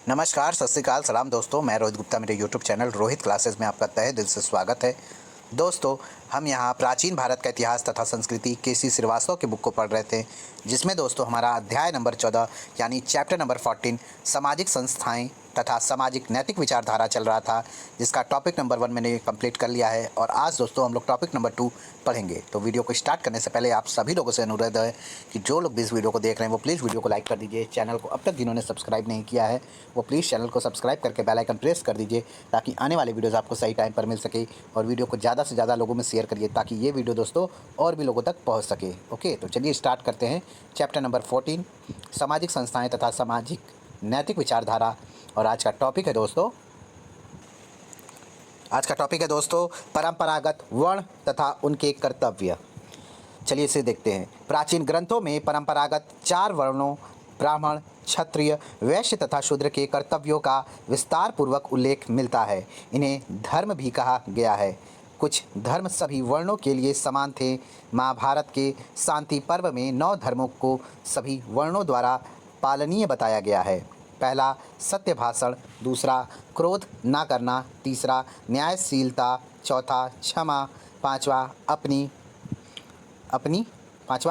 नमस्कार, सत श्री अकाल, सलाम दोस्तों। मैं रोहित गुप्ता, मेरे यूट्यूब चैनल रोहित क्लासेस में आपका तहे दिल से स्वागत है। दोस्तों, हम यहाँ प्राचीन भारत का इतिहास तथा संस्कृति केसी श्रीवास्तव के बुक को पढ़ रहे थे, जिसमें दोस्तों हमारा अध्याय नंबर 14 यानी चैप्टर नंबर 14 सामाजिक संस्थाएं तथा सामाजिक नैतिक विचारधारा चल रहा था, जिसका टॉपिक नंबर 1 मैंने कंप्लीट कर लिया है और आज दोस्तों हम लोग टॉपिक नंबर 2 पढ़ेंगे। तो वीडियो को स्टार्ट करने से पहले आप सभी लोगों से अनुरोध है कि जो लोग भी इस वीडियो को देख रहे हैं वो प्लीज़ वीडियो को लाइक कर दीजिए। चैनल को अब तक जिन्होंने सब्सक्राइब नहीं किया है वो प्लीज़ चैनल को सब्सक्राइब करके बेल आइकन प्रेस कर दीजिए, ताकि आने वाले वीडियोज़ आपको सही टाइम पर मिल सके। और वीडियो को ज़्यादा से ज़्यादा लोगों में शेयर करिए ताकि ये वीडियो दोस्तों और भी लोगों तक पहुँच सके। ओके, तो चलिए स्टार्ट करते हैं। चैप्टर नंबर 14 सामाजिक संस्थाएँ तथा सामाजिक नैतिक विचारधारा। और आज का टॉपिक है दोस्तों परंपरागत वर्ण तथा उनके कर्तव्य। चलिए इसे देखते हैं। प्राचीन ग्रंथों में परंपरागत 4 वर्णों ब्राह्मण, क्षत्रिय, वैश्य तथा शूद्र के कर्तव्यों का विस्तार पूर्वक उल्लेख मिलता है। इन्हें धर्म भी कहा गया है। कुछ धर्म सभी वर्णों के लिए समान थे। महाभारत के शांति पर्व में 9 धर्मों को सभी वर्णों द्वारा पालनीय बताया गया है। पहला सत्य भाषण, दूसरा क्रोध ना करना, तीसरा न्यायशीलता, चौथा क्षमा, पांचवा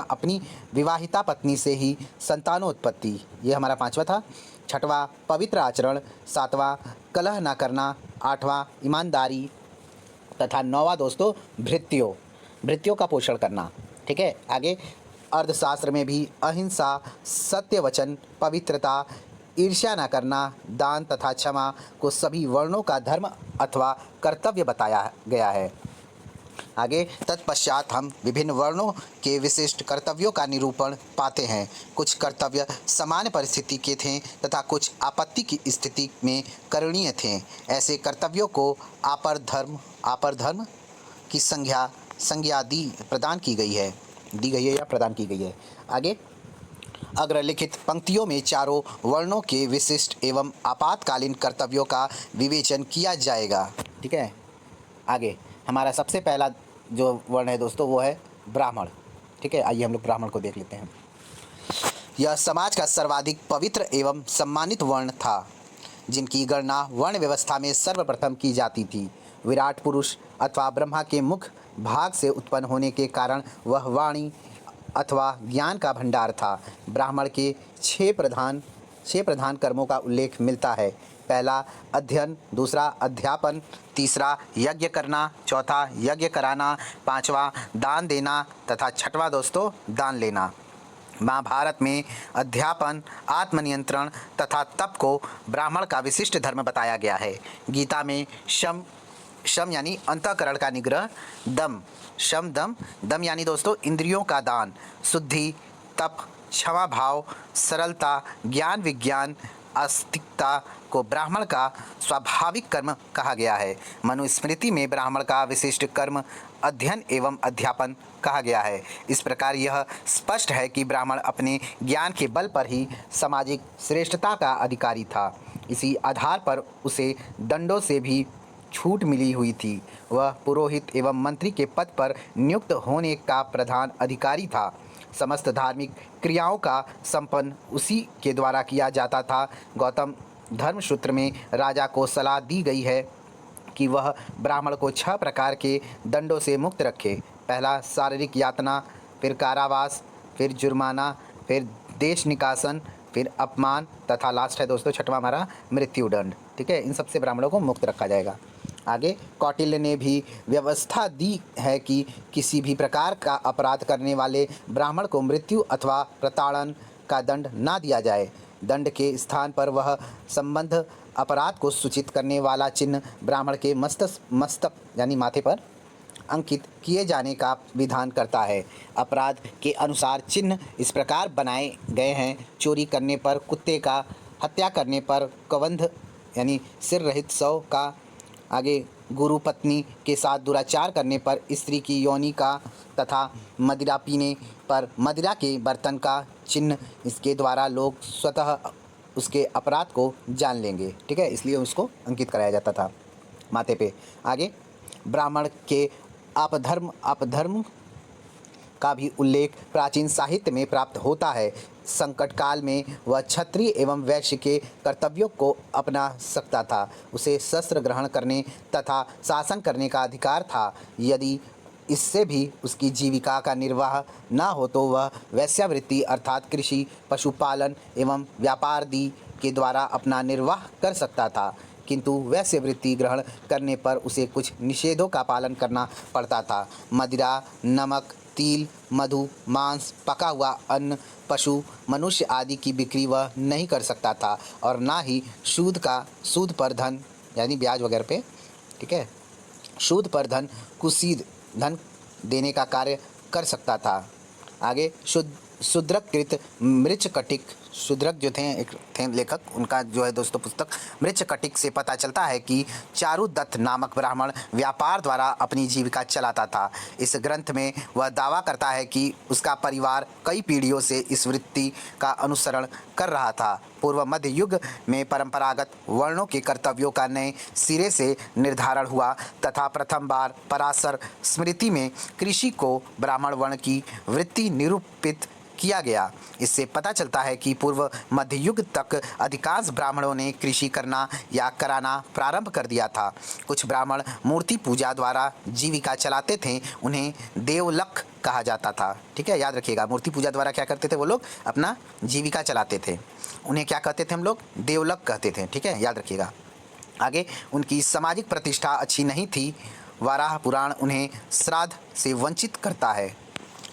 अपनी विवाहिता पत्नी से ही संतानोत्पत्ति, ये हमारा 5वां था। छठवां पवित्र आचरण, 7वां कलह ना करना, 8वां ईमानदारी तथा 9वां दोस्तों भृत्यों का पोषण करना। ठीक है, आगे अर्थशास्त्र में भी अहिंसा, सत्य वचन, पवित्रता, ईर्ष्या न करना, दान तथा क्षमा को सभी वर्णों का धर्म अथवा कर्तव्य बताया गया है। आगे तत्पश्चात हम विभिन्न वर्णों के विशिष्ट कर्तव्यों का निरूपण पाते हैं। कुछ कर्तव्य सामान्य परिस्थिति के थे तथा कुछ आपत्ति की स्थिति में करणीय थे। ऐसे कर्तव्यों को आपर धर्म की संज्ञा दी गई है या प्रदान की गई है। आगे अग्रलिखित पंक्तियों में चारों वर्णों के विशिष्ट एवं आपातकालीन कर्तव्यों का विवेचन किया जाएगा। ठीक है, आगे हमारा सबसे पहला जो वर्ण है दोस्तों वो है ब्राह्मण। ठीक है, आइए हम लोग ब्राह्मण को देख लेते हैं। यह समाज का सर्वाधिक पवित्र एवं सम्मानित वर्ण था, जिनकी गणना वर्ण व्यवस्था में सर्वप्रथम की जाती थी। विराट पुरुष अथवा ब्रह्मा के मुख भाग से उत्पन्न होने के कारण वह वाणी अथवा ज्ञान का भंडार था। ब्राह्मण के 6 प्रधान कर्मों का उल्लेख मिलता है। पहला अध्ययन, दूसरा अध्यापन, तीसरा यज्ञ करना, चौथा यज्ञ कराना, 5वां दान देना तथा 6वां दोस्तों दान लेना। महाभारत में अध्यापन, आत्मनियंत्रण तथा तप को ब्राह्मण का विशिष्ट धर्म बताया गया है। गीता में शम यानी अंतःकरण का निग्रह, दम यानी दोस्तों इंद्रियों का दान, शुद्धि, तप, क्षमा भाव, सरलता, ज्ञान विज्ञान, आस्तिकता को ब्राह्मण का स्वाभाविक कर्म कहा गया है। मनुस्मृति में ब्राह्मण का विशिष्ट कर्म अध्ययन एवं अध्यापन कहा गया है। इस प्रकार यह स्पष्ट है कि ब्राह्मण अपने ज्ञान के बल पर ही सामाजिक श्रेष्ठता का अधिकारी था। इसी आधार पर उसे दंडों से भी छूट मिली हुई थी। वह पुरोहित एवं मंत्री के पद पर नियुक्त होने का प्रधान अधिकारी था। समस्त धार्मिक क्रियाओं का संपन्न उसी के द्वारा किया जाता था। गौतम धर्मसूत्र में राजा को सलाह दी गई है कि वह ब्राह्मण को 6 प्रकार के दंडों से मुक्त रखे। पहला शारीरिक यातना, फिर कारावास, फिर जुर्माना, फिर देश निकासन, फिर अपमान तथा लास्ट है दोस्तों 6वां हमारा मृत्युदंड। ठीक है, इन सबसे ब्राह्मणों को मुक्त रखा जाएगा। आगे कौटिल्य ने भी व्यवस्था दी है कि किसी भी प्रकार का अपराध करने वाले ब्राह्मण को मृत्यु अथवा प्रताड़न का दंड ना दिया जाए। दंड के स्थान पर वह संबंध अपराध को सूचित करने वाला चिन्ह ब्राह्मण के मस्तक यानी माथे पर अंकित किए जाने का विधान करता है। अपराध के अनुसार चिन्ह इस प्रकार बनाए गए हैं। चोरी करने पर कुत्ते का, हत्या करने पर कबंध यानी सिर रहित शव का, आगे गुरु पत्नी के साथ दुराचार करने पर स्त्री की योनि का तथा मदिरा पीने पर मदिरा के बर्तन का चिन्ह। इसके द्वारा लोग स्वतः उसके अपराध को जान लेंगे। ठीक है, इसलिए उसको अंकित कराया जाता था माथे पे। आगे ब्राह्मण के अपधर्म का भी उल्लेख प्राचीन साहित्य में प्राप्त होता है। संकट काल में वह क्षत्रिय एवं वैश्य के कर्तव्यों को अपना सकता था। उसे शस्त्र ग्रहण करने तथा शासन करने का अधिकार था। यदि इससे भी उसकी जीविका का निर्वाह न हो तो वह वैश्यावृत्ति अर्थात कृषि, पशुपालन एवं व्यापार आदि के द्वारा अपना निर्वाह कर सकता था। किंतु वैश्यवृत्ति ग्रहण करने पर उसे कुछ निषेधों का पालन करना पड़ता था। मदिरा, नमक, तिल, मधु, मांस, पका हुआ अन्न, पशु, मनुष्य आदि की बिक्री वह नहीं कर सकता था और ना ही सूद पर धन यानी ब्याज वगैरह पे, ठीक है, सूद पर धन कुसीद धन देने का कार्य कर सकता था। आगे शूद्रकृत मृच्छकटिक, शूद्रक जो थे लेखक, उनका जो है दोस्तों पुस्तक मृच्छकटिक से पता चलता है कि चारुदत्त नामक ब्राह्मण व्यापार द्वारा अपनी जीविका चलाता था। इस ग्रंथ में वह दावा करता है कि उसका परिवार कई पीढ़ियों से इस वृत्ति का अनुसरण कर रहा था। पूर्व मध्य युग में परंपरागत वर्णों के कर्तव्यों का नए सिरे से निर्धारण हुआ तथा प्रथम बार पराशर स्मृति में कृषि को ब्राह्मण वर्ण की वृत्ति निरूपित किया गया। इससे पता चलता है कि पूर्व मध्य युग तक अधिकांश ब्राह्मणों ने कृषि करना या कराना प्रारंभ कर दिया था। कुछ ब्राह्मण मूर्ति पूजा द्वारा जीविका चलाते थे, उन्हें देवलक कहा जाता था। ठीक है, याद रखिएगा, मूर्ति पूजा द्वारा क्या करते थे वो लोग, अपना जीविका चलाते थे। उन्हें क्या कहते थे हम लोग, देवलक कहते थे। ठीक है, याद रखिएगा। आगे, उनकी सामाजिक प्रतिष्ठा अच्छी नहीं थी। वाराह पुराण उन्हें श्राद्ध से वंचित करता है।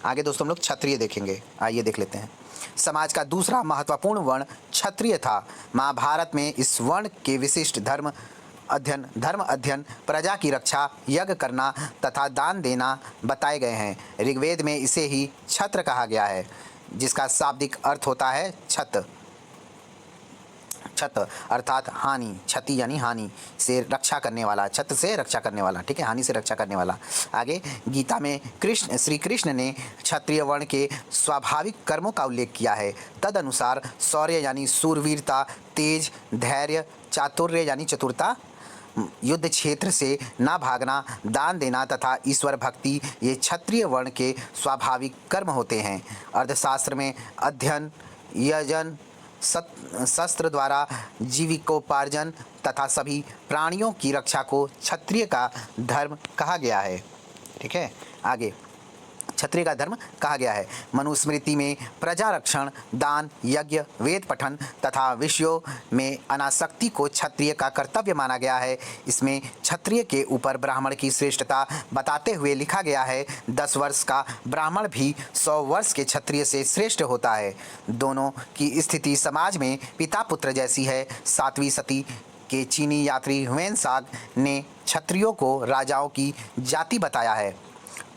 आगे दोस्तों हम लोग क्षत्रिय देखेंगे, आइए देख लेते हैं। समाज का दूसरा महत्वपूर्ण वर्ण क्षत्रिय था। महाभारत में इस वर्ण के विशिष्ट धर्म अध्ययन, प्रजा की रक्षा, यज्ञ करना तथा दान देना बताए गए हैं। ऋग्वेद में इसे ही छत्र कहा गया है, जिसका शाब्दिक अर्थ होता है छत अर्थात हानि, क्षति यानी हानि से रक्षा करने वाला, छत से रक्षा करने वाला। ठीक है, हानि से रक्षा करने वाला। आगे, गीता में श्री कृष्ण ने क्षत्रिय वर्ण के स्वाभाविक कर्मों का उल्लेख किया है। तदनुसार शौर्य यानी शूरवीरता, तेज, धैर्य, चातुर्य यानी चतुरता, युद्ध क्षेत्र से ना भागना, दान देना तथा ईश्वर भक्ति ये क्षत्रिय वर्ण के स्वाभाविक कर्म होते हैं। अर्थशास्त्र में अध्ययन, यजन, शस्त्र द्वारा जीविकोपार्जन तथा सभी प्राणियों की रक्षा को क्षत्रिय का धर्म कहा गया है। ठीक है, आगे क्षत्रिय का धर्म कहा गया है। मनुस्मृति में प्रजा रक्षण, दान, यज्ञ, वेद पठन तथा विषयों में अनासक्ति को क्षत्रिय का कर्तव्य माना गया है। इसमें क्षत्रिय के ऊपर ब्राह्मण की श्रेष्ठता बताते हुए लिखा गया है, 10 वर्ष का ब्राह्मण भी 100 वर्ष के क्षत्रिय से श्रेष्ठ होता है। दोनों की स्थिति समाज में पिता पुत्र जैसी है। 7वीं सदी के चीनी यात्री ह्वेनसांग ने क्षत्रियों को राजाओं की जाति बताया है।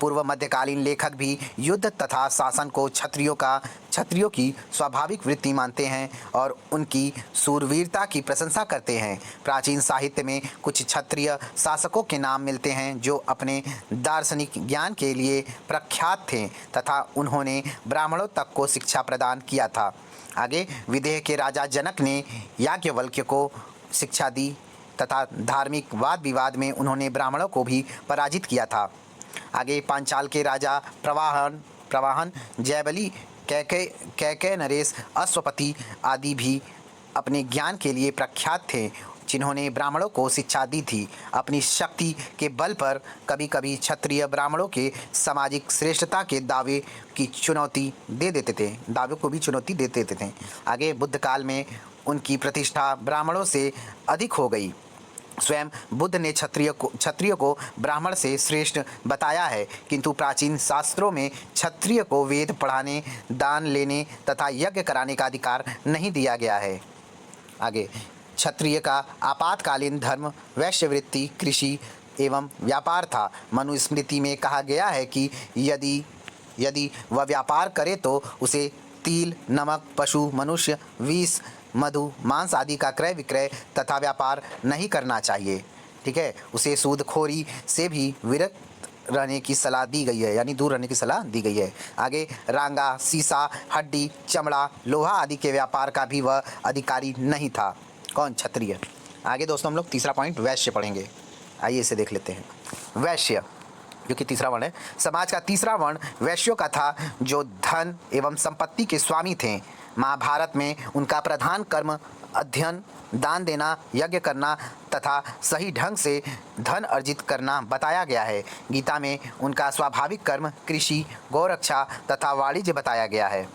पूर्व मध्यकालीन लेखक भी युद्ध तथा शासन को क्षत्रियों की स्वाभाविक वृत्ति मानते हैं और उनकी शूरवीरता की प्रशंसा करते हैं। प्राचीन साहित्य में कुछ क्षत्रिय शासकों के नाम मिलते हैं जो अपने दार्शनिक ज्ञान के लिए प्रख्यात थे तथा उन्होंने ब्राह्मणों तक को शिक्षा प्रदान किया था। आगे, विदेह के राजा जनक ने याज्ञवल्क्य को शिक्षा दी तथा धार्मिक वाद विवाद में उन्होंने ब्राह्मणों को भी पराजित किया था। आगे, पांचाल के राजा प्रवाहन, जयबली, कैकेय नरेश, अश्वपति आदि भी अपने ज्ञान के लिए प्रख्यात थे, जिन्होंने ब्राह्मणों को शिक्षा दी थी। अपनी शक्ति के बल पर कभी कभी क्षत्रिय ब्राह्मणों के सामाजिक श्रेष्ठता के दावे को भी चुनौती दे देते थे। आगे, बुद्ध काल में उनकी प्रतिष्ठा ब्राह्मणों से अधिक हो गई। स्वयं बुद्ध ने क्षत्रिय को ब्राह्मण से श्रेष्ठ बताया है, किंतु प्राचीन शास्त्रों में क्षत्रिय को वेद पढ़ाने, दान लेने तथा यज्ञ कराने का अधिकार नहीं दिया गया है। आगे, क्षत्रिय का आपातकालीन धर्म वैश्यवृत्ति, कृषि एवं व्यापार था। मनुस्मृति में कहा गया है कि यदि वह व्यापार करे तो उसे तिल, नमक, पशु, मनुष्य, विष, मधु, मांस आदि का क्रय विक्रय तथा व्यापार नहीं करना चाहिए। ठीक है, उसे सूदखोरी से भी विरत रहने की सलाह दी गई है, यानी दूर रहने की सलाह दी गई है। आगे, रांगा, सीसा, हड्डी, चमड़ा, लोहा आदि के व्यापार का भी वह अधिकारी नहीं था। कौन? क्षत्रिय। आगे दोस्तों हम लोग तीसरा पॉइंट वैश्य पढ़ेंगे, आइए इसे देख लेते हैं। वैश्य जो कि तीसरा वर्ण है। समाज का तीसरा वर्ण वैश्यों का था, जो धन एवं संपत्ति के स्वामी थे। महाभारत में उनका प्रधान कर्म अध्ययन, दान देना, यज्ञ करना तथा सही ढंग से धन अर्जित करना बताया गया है। गीता में उनका स्वाभाविक कर्म कृषि, गौरक्षा तथा वाणिज्य बताया गया है।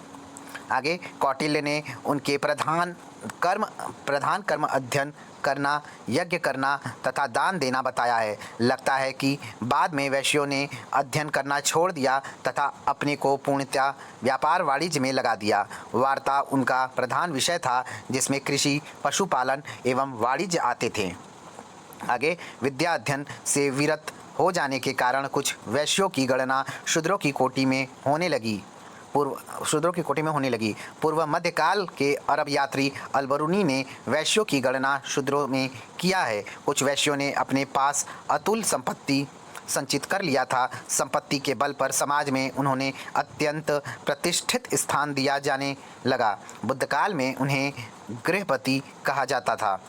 आगे कौटिल्य ने उनके प्रधान कर्म अध्ययन करना, यज्ञ करना तथा दान देना बताया है। लगता है कि बाद में वैश्यों ने अध्ययन करना छोड़ दिया तथा अपने को पूर्णतः व्यापार वाणिज्य में लगा दिया। वार्ता उनका प्रधान विषय था, जिसमें कृषि, पशुपालन एवं वाणिज्य आते थे। आगे विद्या अध्ययन से विरत हो जाने के कारण कुछ वैश्यों की गणना शूद्रों की कोटि में होने लगी। पूर्व मध्यकाल के अरब यात्री अलबरूनी ने वैश्यों की गणना शूद्रों में किया है। कुछ वैश्यों ने अपने पास अतुल संपत्ति संचित कर लिया था। संपत्ति के बल पर समाज में उन्होंने अत्यंत प्रतिष्ठित स्थान दिया जाने लगा। बुद्ध काल में उन्हें गृहपति कहा जाता था।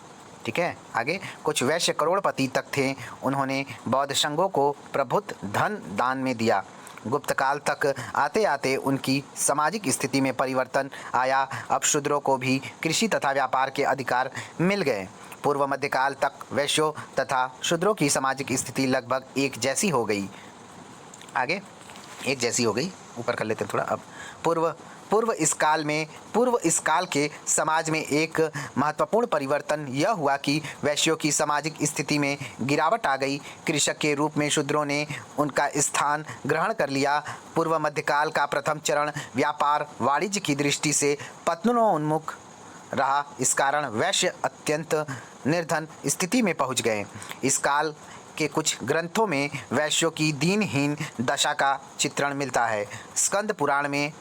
ठीक है, आगे कुछ वैश्य करोड़पति तक थे। उन्होंने बौद्ध संघों को प्रभुत धन दान में दिया। गुप्त काल तक आते आते उनकी सामाजिक स्थिति में परिवर्तन आया। अब शूद्रों को भी कृषि तथा व्यापार के अधिकार मिल गए। पूर्व मध्यकाल तक वैश्यों तथा शूद्रों की सामाजिक स्थिति लगभग एक जैसी हो गई। आगे एक जैसी हो गई, ऊपर कर लेते हैं थोड़ा। अब पूर्व इस काल के समाज में एक महत्वपूर्ण परिवर्तन यह हुआ कि वैश्यों की सामाजिक स्थिति में गिरावट आ गई। कृषक के रूप में शूद्रों ने उनका स्थान ग्रहण कर लिया। पूर्व मध्यकाल का प्रथम चरण व्यापार वाणिज्य की दृष्टि से पतनोन्मुख रहा। इस कारण वैश्य अत्यंत निर्धन स्थिति में पहुंच गए। इस काल के कुछ ग्रंथों में वैश्यों की दीनहीन दशा का चित्रण मिलता है। स्कंद पुराण में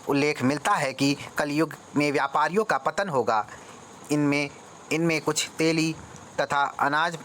उल्लेख मिलता है कि कलयुग में व्यापारियों का पतन होगा। इनमें कुछ तेली तथा अनाज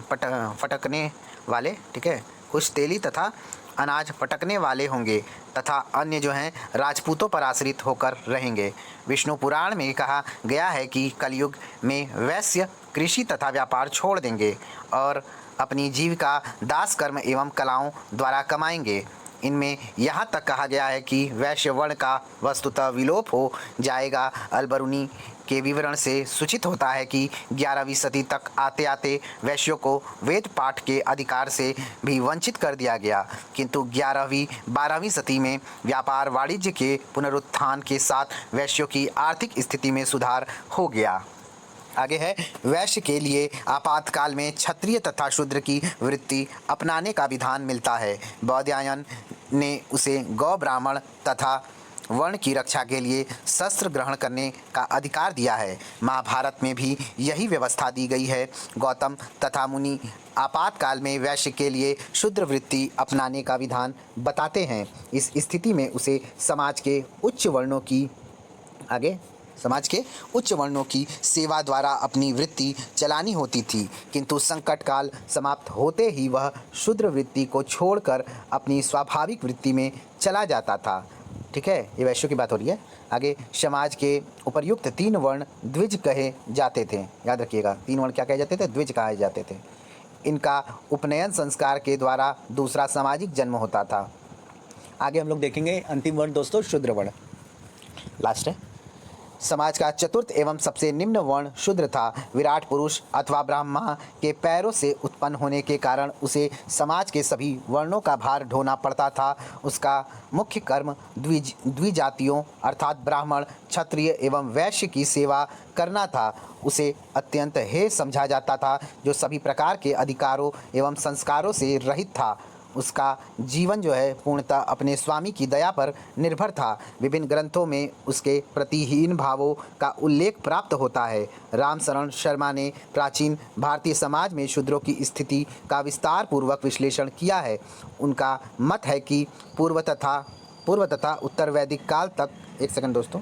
फटकने वाले, ठीक है, कुछ तेली तथा अनाज फटकने वाले होंगे तथा अन्य जो हैं राजपूतों पर आश्रित होकर रहेंगे। विष्णु पुराण में कहा गया है कि कलयुग में वैश्य कृषि तथा व्यापार छोड़ देंगे और अपनी जीविका दास कर्म एवं कलाओं द्वारा कमाएंगे। इनमें यहाँ तक कहा गया है कि वैश्य वर्ण का वस्तुतः विलोप हो जाएगा। अलबरूनी के विवरण से सूचित होता है कि 11वीं सदी तक आते आते वैश्यों को वेद पाठ के अधिकार से भी वंचित कर दिया गया, किंतु 11वीं 12वीं सदी में व्यापार वाणिज्य के पुनरुत्थान के साथ वैश्यों की आर्थिक स्थिति में सुधार हो गया। आगे है, वैश्य के लिए आपातकाल में क्षत्रिय तथा शूद्र की वृत्ति अपनाने का विधान मिलता है। बौधायन ने उसे गौ, ब्राह्मण तथा वर्ण की रक्षा के लिए शस्त्र ग्रहण करने का अधिकार दिया है। महाभारत में भी यही व्यवस्था दी गई है। गौतम तथा मुनि आपातकाल में वैश्य के लिए शूद्र वृत्ति अपनाने का विधान बताते हैं। इस स्थिति में उसे समाज के उच्च वर्णों की सेवा द्वारा अपनी वृत्ति चलानी होती थी, किंतु संकट काल समाप्त होते ही वह शूद्र वृत्ति को छोड़कर अपनी स्वाभाविक वृत्ति में चला जाता था। ठीक है, ये वैश्यों की बात हो रही है। आगे समाज के उपर्युक्त 3 वर्ण द्विज कहे जाते थे। याद रखिएगा, 3 वर्ण क्या कहे जाते थे? द्विज कहे जाते थे। इनका उपनयन संस्कार के द्वारा दूसरा सामाजिक जन्म होता था। आगे हम लोग देखेंगे अंतिम वर्ण दोस्तों, शूद्र वर्ण, लास्ट है। समाज का चतुर्थ एवं सबसे निम्न वर्ण शूद्र था। विराट पुरुष अथवा ब्रह्मा के पैरों से उत्पन्न होने के कारण उसे समाज के सभी वर्णों का भार ढोना पड़ता था। उसका मुख्य कर्म द्विजातियों अर्थात ब्राह्मण, क्षत्रिय एवं वैश्य की सेवा करना था। उसे अत्यंत हेय समझा जाता था, जो सभी प्रकार के अधिकारों एवं संस्कारों से रहित था। उसका जीवन जो है पूर्णतः अपने स्वामी की दया पर निर्भर था। विभिन्न ग्रंथों में उसके प्रतिहीन भावों का उल्लेख प्राप्त होता है। रामशरण शर्मा ने प्राचीन भारतीय समाज में शूद्रों की स्थिति का विस्तार पूर्वक विश्लेषण किया है। उनका मत है कि पूर्व तथा उत्तर वैदिक काल तक, एक सेकंड दोस्तों,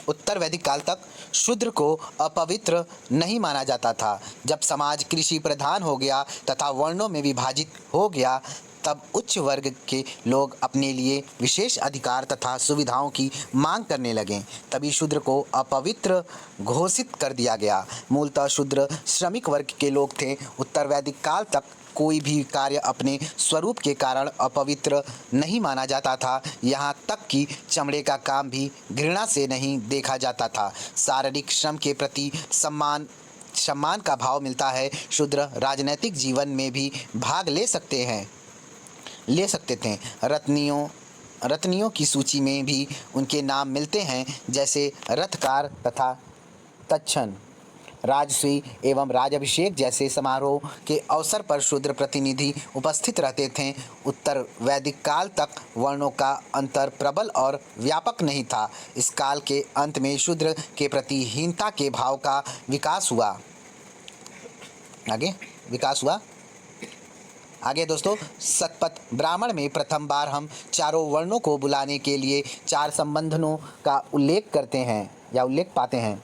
उत्तर वैदिक काल तक शूद्र को अपवित्र नहीं माना जाता था। जब समाज कृषि प्रधान हो गया तथा वर्णों में विभाजित हो गया, तब उच्च वर्ग के लोग अपने लिए विशेष अधिकार तथा सुविधाओं की मांग करने लगे। तभी शूद्र को अपवित्र घोषित कर दिया गया। मूलतः शूद्र श्रमिक वर्ग के लोग थे। उत्तर वैदिक काल तक कोई भी कार्य अपने स्वरूप के कारण अपवित्र नहीं माना जाता था। यहाँ तक कि चमड़े का काम भी घृणा से नहीं देखा जाता था। शारीरिक श्रम के प्रति सम्मान का भाव मिलता है। शूद्र राजनैतिक जीवन में भी भाग ले सकते थे। रत्नियों की सूची में भी उनके नाम मिलते हैं, जैसे रथकार तथा तक्षण। राजसूय एवं राजाभिषेक जैसे समारोह के अवसर पर शूद्र प्रतिनिधि उपस्थित रहते थे। उत्तर वैदिक काल तक वर्णों का अंतर प्रबल और व्यापक नहीं था। इस काल के अंत में शूद्र के प्रति हीनता के भाव का विकास हुआ। आगे दोस्तों, शतपथ ब्राह्मण में प्रथम बार हम चारों वर्णों को बुलाने के लिए 4 संबंधों का उल्लेख पाते हैं।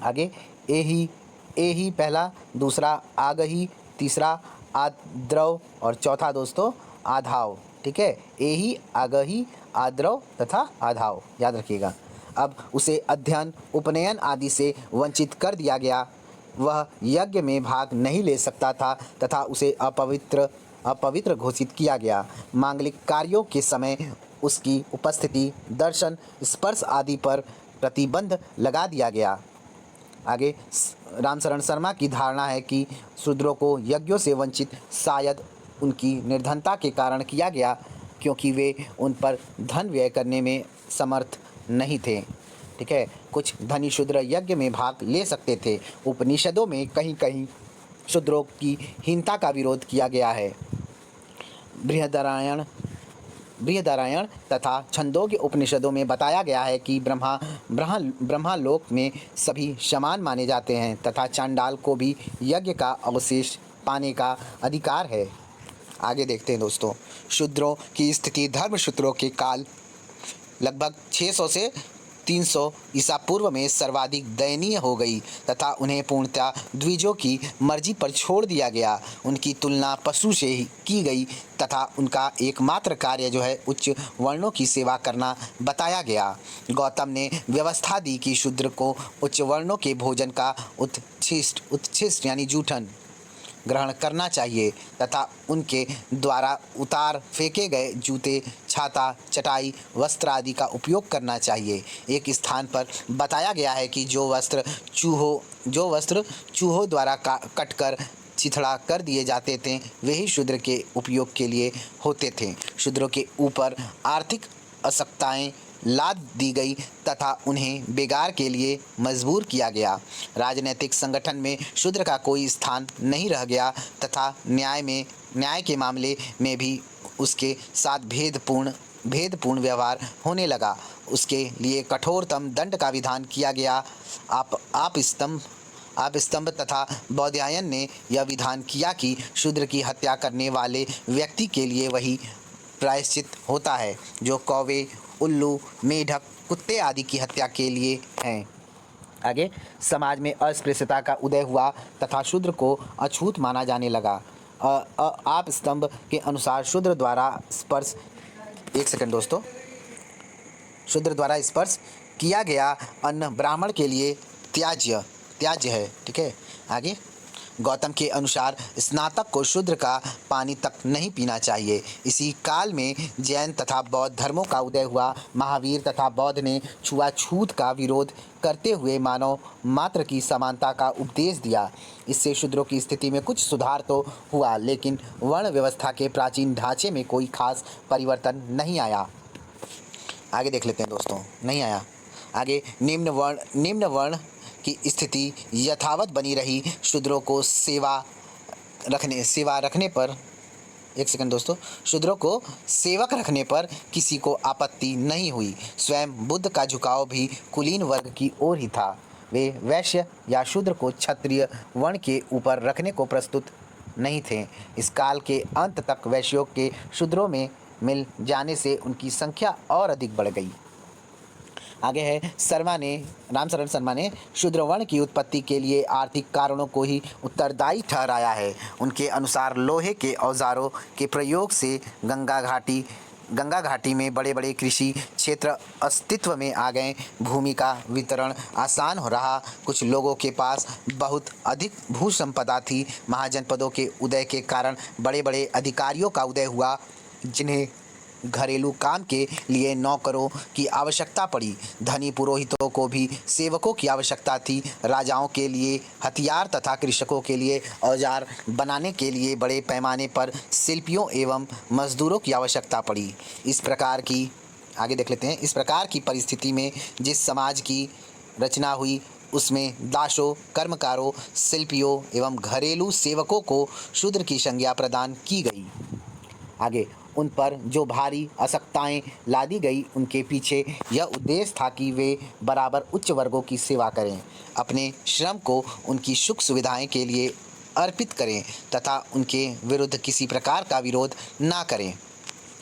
आगे एही पहला, दूसरा आगही, तीसरा आद्रव और चौथा दोस्तों आधाव। ठीक है, एही, आगही, आद्रव तथा आधाव, याद रखिएगा। अब उसे अध्ययन, उपनयन आदि से वंचित कर दिया गया। वह यज्ञ में भाग नहीं ले सकता था तथा उसे अपवित्र घोषित किया गया। मांगलिक कार्यों के समय उसकी उपस्थिति, दर्शन, स्पर्श आदि पर प्रतिबंध लगा दिया गया। आगे रामशरण शर्मा की धारणा है कि शूद्रों को यज्ञों से वंचित शायद उनकी निर्धनता के कारण किया गया, क्योंकि वे उन पर धन व्यय करने में समर्थ नहीं थे। ठीक है, कुछ धनी शूद्र यज्ञ में भाग ले सकते थे। उपनिषदों में कहीं कहीं शूद्रों की हीनता का विरोध किया गया है। बृहदारण्यक तथा छंदोग्य उपनिषदों में बताया गया है कि ब्रह्मा लोक में सभी समान माने जाते हैं तथा चांडाल को भी यज्ञ का अवशेष पाने का अधिकार है। आगे देखते हैं दोस्तों, शूद्रों की स्थिति धर्मसूत्रों के काल लगभग 600 से 300 ईसा पूर्व में सर्वाधिक दयनीय हो गई तथा उन्हें पूर्णतः द्विजों की मर्जी पर छोड़ दिया गया। उनकी तुलना पशु से ही की गई तथा उनका एकमात्र कार्य जो है उच्च वर्णों की सेवा करना बताया गया। गौतम ने व्यवस्था दी कि शूद्र को उच्च वर्णों के भोजन का उच्छिष्ट यानी जूठन ग्रहण करना चाहिए तथा उनके द्वारा उतार फेंके गए जूते, छाता, चटाई, वस्त्र आदि का उपयोग करना चाहिए। एक स्थान पर बताया गया है कि जो वस्त्र चूहों द्वारा कटकर चिथड़ा कर दिए जाते थे, वही शूद्र के उपयोग के लिए होते थे। शूद्रों के ऊपर आर्थिक आवश्यकताएं लाद दी गई तथा उन्हें बेगार के लिए मजबूर किया गया। राजनीतिक संगठन में शूद्र का कोई स्थान नहीं रह गया तथा न्याय के मामले में भी उसके साथ भेदपूर्ण व्यवहार होने लगा। उसके लिए कठोरतम दंड का विधान किया गया। आप स्तंभ तथा बौधायन ने यह विधान किया कि शूद्र की हत्या करने वाले व्यक्ति के लिए वही प्रायश्चित होता है जो कौवे, उल्लू, मेढक, कुत्ते आदि की हत्या के लिए हैं। आगे समाज में अस्पृश्यता का उदय हुआ तथा शूद्र को अछूत माना जाने लगा। आप स्तंभ के अनुसार शूद्र द्वारा स्पर्श किया गया अन्न ब्राह्मण के लिए त्याज्य है। ठीक है, आगे गौतम के अनुसार स्नातक को शूद्र का पानी तक नहीं पीना चाहिए। इसी काल में जैन तथा बौद्ध धर्मों का उदय हुआ। महावीर तथा बौद्ध ने छुआछूत का विरोध करते हुए मानव मात्र की समानता का उपदेश दिया। इससे शूद्रों की स्थिति में कुछ सुधार तो हुआ, लेकिन वर्ण व्यवस्था के प्राचीन ढांचे में कोई खास परिवर्तन नहीं आया। आगे देख लेते हैं दोस्तों, नहीं आया। आगे निम्न वर्ण की स्थिति यथावत बनी रही। शूद्रों को सेवा रखने पर शूद्रों को सेवक रखने पर किसी को आपत्ति नहीं हुई। स्वयं बुद्ध का झुकाव भी कुलीन वर्ग की ओर ही था। वे वैश्य या शूद्र को क्षत्रिय वर्ण के ऊपर रखने को प्रस्तुत नहीं थे। इस काल के अंत तक वैश्यों के शूद्रों में मिल जाने से उनकी संख्या और अधिक बढ़ गई। आगे है रामशरण शर्मा ने शूद्र वर्ण की उत्पत्ति के लिए आर्थिक कारणों को ही उत्तरदायी ठहराया है। उनके अनुसार लोहे के औजारों के प्रयोग से गंगा घाटी में बड़े बड़े कृषि क्षेत्र अस्तित्व में आ गए। भूमि का वितरण आसान हो रहा। कुछ लोगों के पास बहुत अधिक भू संपदा थी। महाजनपदों के उदय के कारण बड़े बड़े अधिकारियों का उदय हुआ, जिन्हें घरेलू काम के लिए नौकरों की आवश्यकता पड़ी। धनी पुरोहितों को भी सेवकों की आवश्यकता थी। राजाओं के लिए हथियार तथा कृषकों के लिए औजार बनाने के लिए बड़े पैमाने पर शिल्पियों एवं मजदूरों की आवश्यकता पड़ी। इस प्रकार की परिस्थिति में जिस समाज की रचना हुई, उसमें दासों, कर्मकारों, शिल्पियों एवं घरेलू सेवकों को शूद्र की संज्ञा प्रदान की गई। आगे उन पर जो भारी आवश्यकताएं लादी गई, उनके पीछे यह उद्देश्य था कि वे बराबर उच्च वर्गों की सेवा करें, अपने श्रम को उनकी सुख सुविधाएं के लिए अर्पित करें तथा उनके विरुद्ध किसी प्रकार का विरोध ना करें।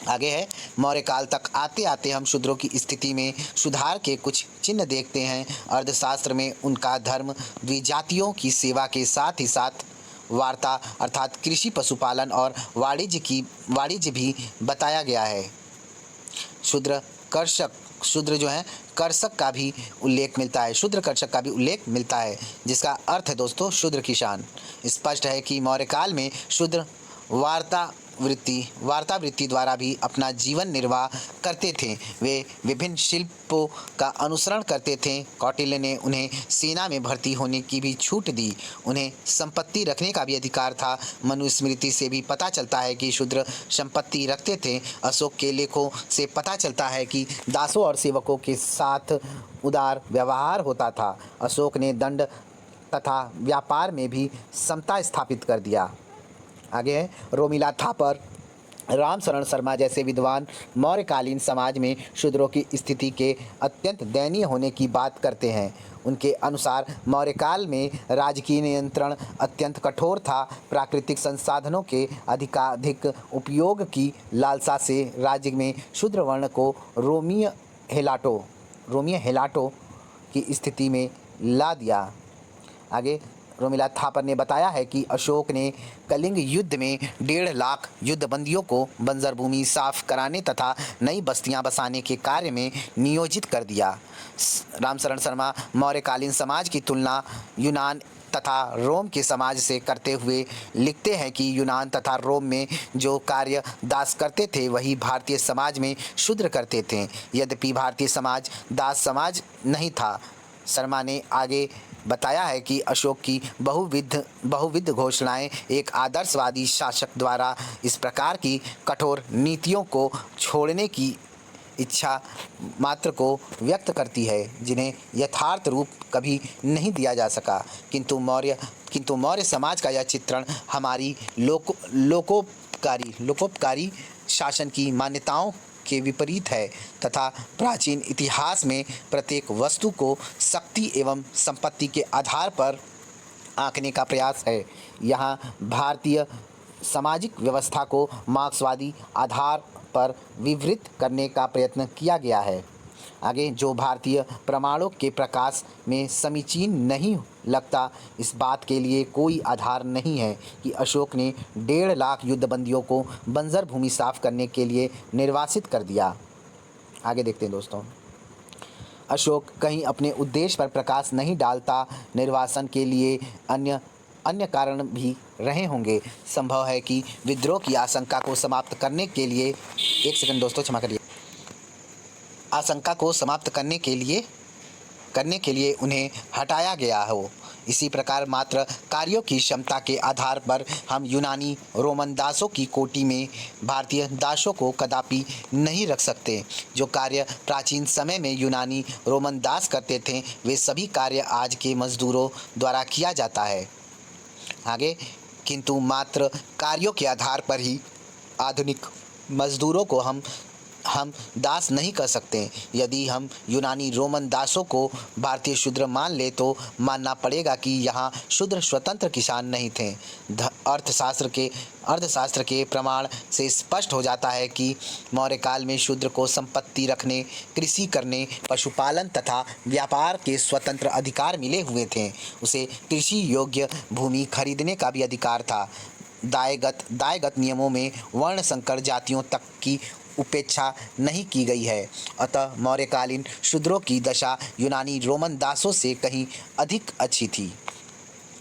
आगे है, मौर्य काल तक आते आते हम शूद्रों की स्थिति में सुधार के कुछ चिन्ह देखते हैं। अर्थशास्त्र में उनका धर्म द्विजातियों की सेवा के साथ ही साथ वार्ता अर्थात कृषि, पशुपालन और वाणिज्य भी बताया गया है। शूद्र जो है कर्षक का भी उल्लेख मिलता है। शूद्र कर्षक का भी उल्लेख मिलता है, जिसका अर्थ है दोस्तों शूद्र किसान। स्पष्ट है कि मौर्य काल में शूद्र वार्ता वृत्ति द्वारा भी अपना जीवन निर्वाह करते थे। वे विभिन्न शिल्पों का अनुसरण करते थे। कौटिल्य ने उन्हें सेना में भर्ती होने की भी छूट दी। उन्हें संपत्ति रखने का भी अधिकार था। मनुस्मृति से भी पता चलता है कि शूद्र संपत्ति रखते थे। अशोक के लेखों से पता चलता है कि दासों और सेवकों के साथ उदार व्यवहार होता था। अशोक ने दंड तथा व्यापार में भी समता स्थापित कर दिया। आगे है, रोमिला थापर, रामशरण शर्मा जैसे विद्वान मौर्यकालीन समाज में शूद्रों की स्थिति के अत्यंत दयनीय होने की बात करते हैं। उनके अनुसार मौर्यकाल में राजकीय नियंत्रण अत्यंत कठोर था। प्राकृतिक संसाधनों के अधिकाधिक उपयोग की लालसा से राज्य में शूद्र वर्ण को रोमियो हेलाटो की स्थिति में ला दिया। आगे रोमिला थापर ने बताया है कि अशोक ने कलिंग युद्ध में 1.5 लाख युद्धबंदियों को बंजर भूमि साफ कराने तथा नई बस्तियां बसाने के कार्य में नियोजित कर दिया। रामशरण शर्मा मौर्यकालीन समाज की तुलना यूनान तथा रोम के समाज से करते हुए लिखते हैं कि यूनान तथा रोम में जो कार्य दास करते थे, वही भारतीय समाज में शूद्र करते थे। यद्यपि भारतीय समाज दास समाज नहीं था। शर्मा ने आगे बताया है कि अशोक की बहुविध घोषणाएं एक आदर्शवादी शासक द्वारा इस प्रकार की कठोर नीतियों को छोड़ने की इच्छा मात्र को व्यक्त करती है, जिन्हें यथार्थ रूप कभी नहीं दिया जा सका। किंतु मौर्य समाज का यह चित्रण हमारी लोकोपकारी शासन की मान्यताओं के विपरीत है तथा प्राचीन इतिहास में प्रत्येक वस्तु को शक्ति एवं संपत्ति के आधार पर आंकने का प्रयास है। यहाँ भारतीय सामाजिक व्यवस्था को मार्क्सवादी आधार पर विवृत करने का प्रयत्न किया गया है। आगे, जो भारतीय प्रमाणों के प्रकाश में समीचीन नहीं लगता, इस बात के लिए कोई आधार नहीं है कि अशोक ने 1.5 लाख युद्धबंदियों को बंजर भूमि साफ करने के लिए निर्वासित कर दिया। आगे देखते हैं दोस्तों, अशोक कहीं अपने उद्देश्य पर प्रकाश नहीं डालता। निर्वासन के लिए अन्य कारण भी रहे होंगे। संभव है कि विद्रोह की आशंका को समाप्त करने के लिए आशंका को समाप्त करने के लिए उन्हें हटाया गया हो। इसी प्रकार मात्र कार्यों की क्षमता के आधार पर हम यूनानी रोमन दासों की कोटि में भारतीय दासों को कदापि नहीं रख सकते। जो कार्य प्राचीन समय में यूनानी रोमन दास करते थे, वे सभी कार्य आज के मजदूरों द्वारा किया जाता है। आगे, किंतु मात्र कार्यों के आधार पर ही आधुनिक मजदूरों को हम दास नहीं कर सकते। यदि हम यूनानी रोमन दासों को भारतीय शूद्र मान ले तो मानना पड़ेगा कि यहाँ शूद्र स्वतंत्र किसान नहीं थे। अर्थशास्त्र के प्रमाण से स्पष्ट हो जाता है कि मौर्य काल में शूद्र को संपत्ति रखने, कृषि करने, पशुपालन तथा व्यापार के स्वतंत्र अधिकार मिले हुए थे। उसे कृषि योग्य भूमि खरीदने का भी अधिकार था। दायगत नियमों में वर्ण संकर जातियों तक की उपेक्षा नहीं की गई है। अतः मौर्यकालीन शूद्रों की दशा यूनानी रोमन दासों से कहीं अधिक अच्छी थी।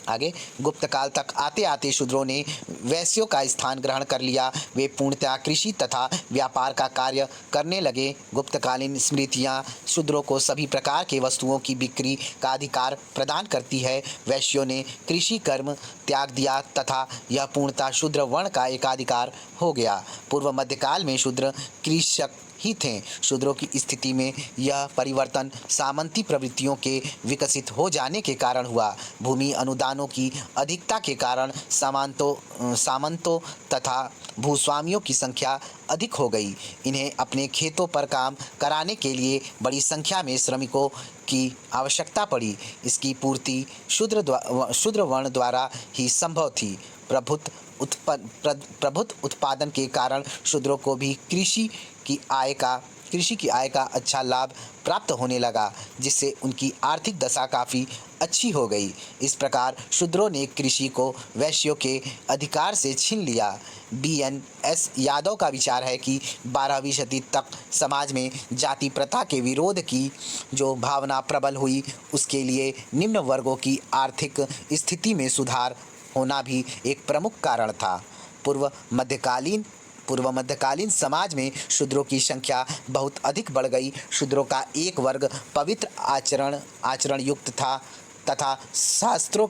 आगे गुप्त काल तक आते आते शूद्रों ने वैश्यों का स्थान ग्रहण कर लिया। वे पूर्णतः कृषि तथा व्यापार का कार्य करने लगे। गुप्तकालीन स्मृतियाँ शूद्रों को सभी प्रकार के वस्तुओं की बिक्री का अधिकार प्रदान करती है। वैश्यों ने कृषि कर्म त्याग दिया तथा यह पूर्णतः शूद्र वर्ण का एकाधिकार हो गया। पूर्व मध्यकाल में शूद्र कृषक ही थे। शूद्रों की स्थिति में यह परिवर्तन सामंती प्रवृत्तियों के विकसित हो जाने के कारण हुआ। भूमि अनुदानों की अधिकता के कारण सामंतों तथा भूस्वामियों की संख्या अधिक हो गई। इन्हें अपने खेतों पर काम कराने के लिए बड़ी संख्या में श्रमिकों की आवश्यकता पड़ी। इसकी पूर्ति शूद्र वर्ण द्वारा ही संभव थी। प्रभुत्व उत्पादन के कारण शूद्रों को भी कृषि की आय का अच्छा लाभ प्राप्त होने लगा, जिससे उनकी आर्थिक दशा काफ़ी अच्छी हो गई। इस प्रकार शूद्रों ने कृषि को वैश्यों के अधिकार से छीन लिया। BNS यादव का विचार है कि 12वीं सदी तक समाज में जाति प्रथा के विरोध की जो भावना प्रबल हुई, उसके लिए निम्न वर्गों की आर्थिक स्थिति में सुधार होना भी एक प्रमुख कारण था। पूर्व मध्यकालीन समाज में शूद्रों की संख्या बहुत अधिक बढ़ गई। शूद्रों का एक वर्ग पवित्र आचरण युक्त था तथा शास्त्रों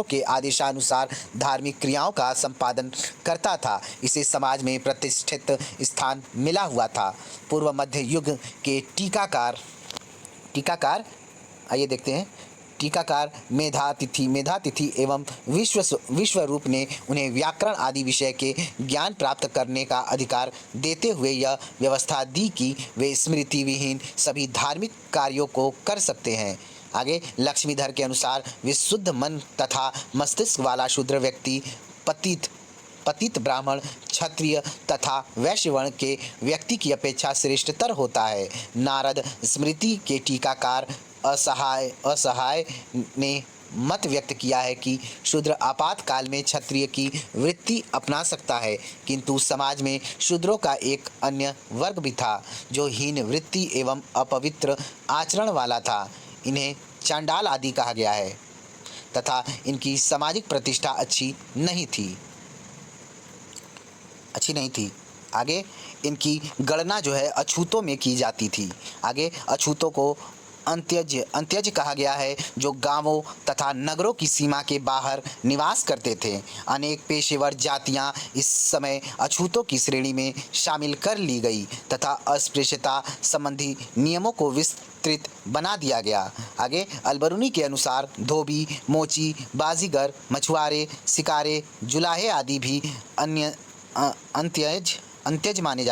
के आदेशानुसार धार्मिक क्रियाओं का संपादन करता था। इसे समाज में प्रतिष्ठित स्थान मिला हुआ था। पूर्व मध्य युग के टीकाकार आइए देखते हैं। टीकाकार मेधातिथि एवं विश्वरूप ने उन्हें व्याकरण आदि विषय के ज्ञान प्राप्त करने का अधिकार देते हुए यह व्यवस्था दी कि वे स्मृति विहीन सभी धार्मिक कार्यों को कर सकते हैं। आगे लक्ष्मीधर के अनुसार विशुद्ध मन तथा मस्तिष्क वाला शूद्र व्यक्ति पतित ब्राह्मण, क्षत्रिय तथा वैश्य वर्ण के व्यक्ति की अपेक्षा श्रेष्ठतर होता है। नारद स्मृति के टीकाकार असहाय ने मत व्यक्त किया है कि शूद्र आपातकाल में क्षत्रिय की वृत्ति अपना सकता है, किंतु समाज में शूद्रों का एक अन्य वर्ग भी था जो हीन वृत्ति एवं अपवित्र आचरण वाला था। इन्हें चांडाल आदि कहा गया है तथा इनकी सामाजिक प्रतिष्ठा अच्छी नहीं थी। आगे इनकी गणना जो है अछूतों में की जाती थी। आगे अछूतों को अंत्यज कहा गया है, जो गांवों तथा नगरों की सीमा के बाहर निवास करते थे। अनेक पेशेवर जातियां इस समय अछूतों की श्रेणी में शामिल कर ली गई तथा अस्पृश्यता संबंधी नियमों को विस्तृत बना दिया गया। आगे अलबरूनी के अनुसार धोबी, मोची, बाजीगर, मछुआरे, शिकारे, जुलाहे आदि भी अंत्यज माने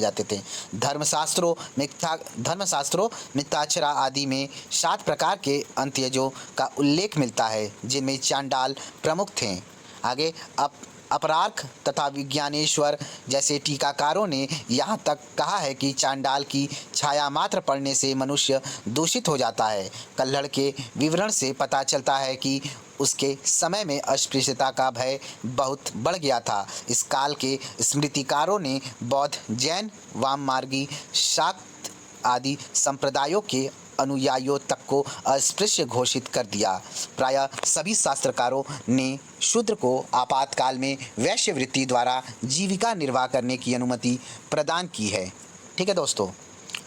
जाते थे। धर्मशास्त्रों मिथ्याक्षरा आदि में 7 प्रकार के अंत्यजों का उल्लेख मिलता है, जिनमें चांडाल प्रमुख थे। आगे अपरार्क तथा विज्ञानेश्वर जैसे टीकाकारों ने यहाँ तक कहा है कि चांडाल की छाया मात्र पड़ने से मनुष्य दूषित हो जाता है। कल्हड़ के विवरण से पता चलता है कि उसके समय में अस्पृश्यता का भय बहुत बढ़ गया था। इस काल के स्मृतिकारों ने बौद्ध, जैन, वाममार्गी, शाक्त आदि संप्रदायों के अनुयायियों तक को अस्पृश्य घोषित कर दिया। प्रायः सभी शास्त्रकारों ने शूद्र को आपातकाल में वैश्य वृत्ति द्वारा जीविका निर्वाह करने की अनुमति प्रदान की है। ठीक है दोस्तों।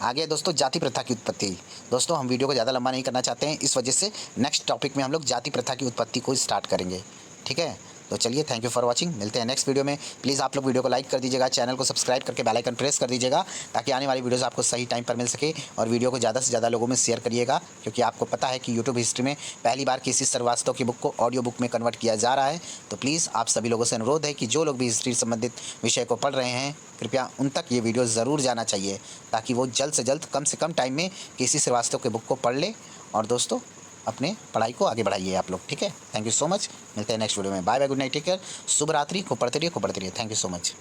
आगे दोस्तों जाति प्रथा की उत्पत्ति। दोस्तों हम वीडियो को ज़्यादा लंबा नहीं करना चाहते हैं, इस वजह से नेक्स्ट टॉपिक में हम लोग जाति प्रथा की उत्पत्ति को स्टार्ट करेंगे। ठीक है, तो चलिए, थैंक यू फॉर वॉचिंग, मिलते हैं नेक्स्ट वीडियो में। प्लीज़ आप लोग वीडियो को लाइक कर दीजिएगा, चैनल को सब्सक्राइब करके बेल आइकन प्रेस कर दीजिएगा, ताकि आने वाली वीडियोज़ आपको सही टाइम पर मिल सके। और वीडियो को ज़्यादा से ज़्यादा लोगों में शेयर करिएगा, क्योंकि आपको पता है कि यूट्यूब हिस्ट्री में पहली बार किसी श्रीवास्तव की बुक को ऑडियो बुक में कन्वर्ट किया जा रहा है। तो प्लीज़ आप सभी लोगों से अनुरोध है कि जो लोग भी हिस्ट्री संबंधित विषय को पढ़ रहे हैं, कृपया उन तक ये वीडियो ज़रूर जाना चाहिए, ताकि वो जल्द से कम टाइम में किसी श्रीवास्तव के बुक को पढ़ ले। और दोस्तों, अपने पढ़ाई को आगे बढ़ाइए आप लोग, ठीक है। थैंक यू सो मच, मिलते हैं नेक्स्ट वीडियो में। Bye bye, good night, take care, शुभ रात्रि, खूब पढ़ते रहिए, थैंक यू सो मच।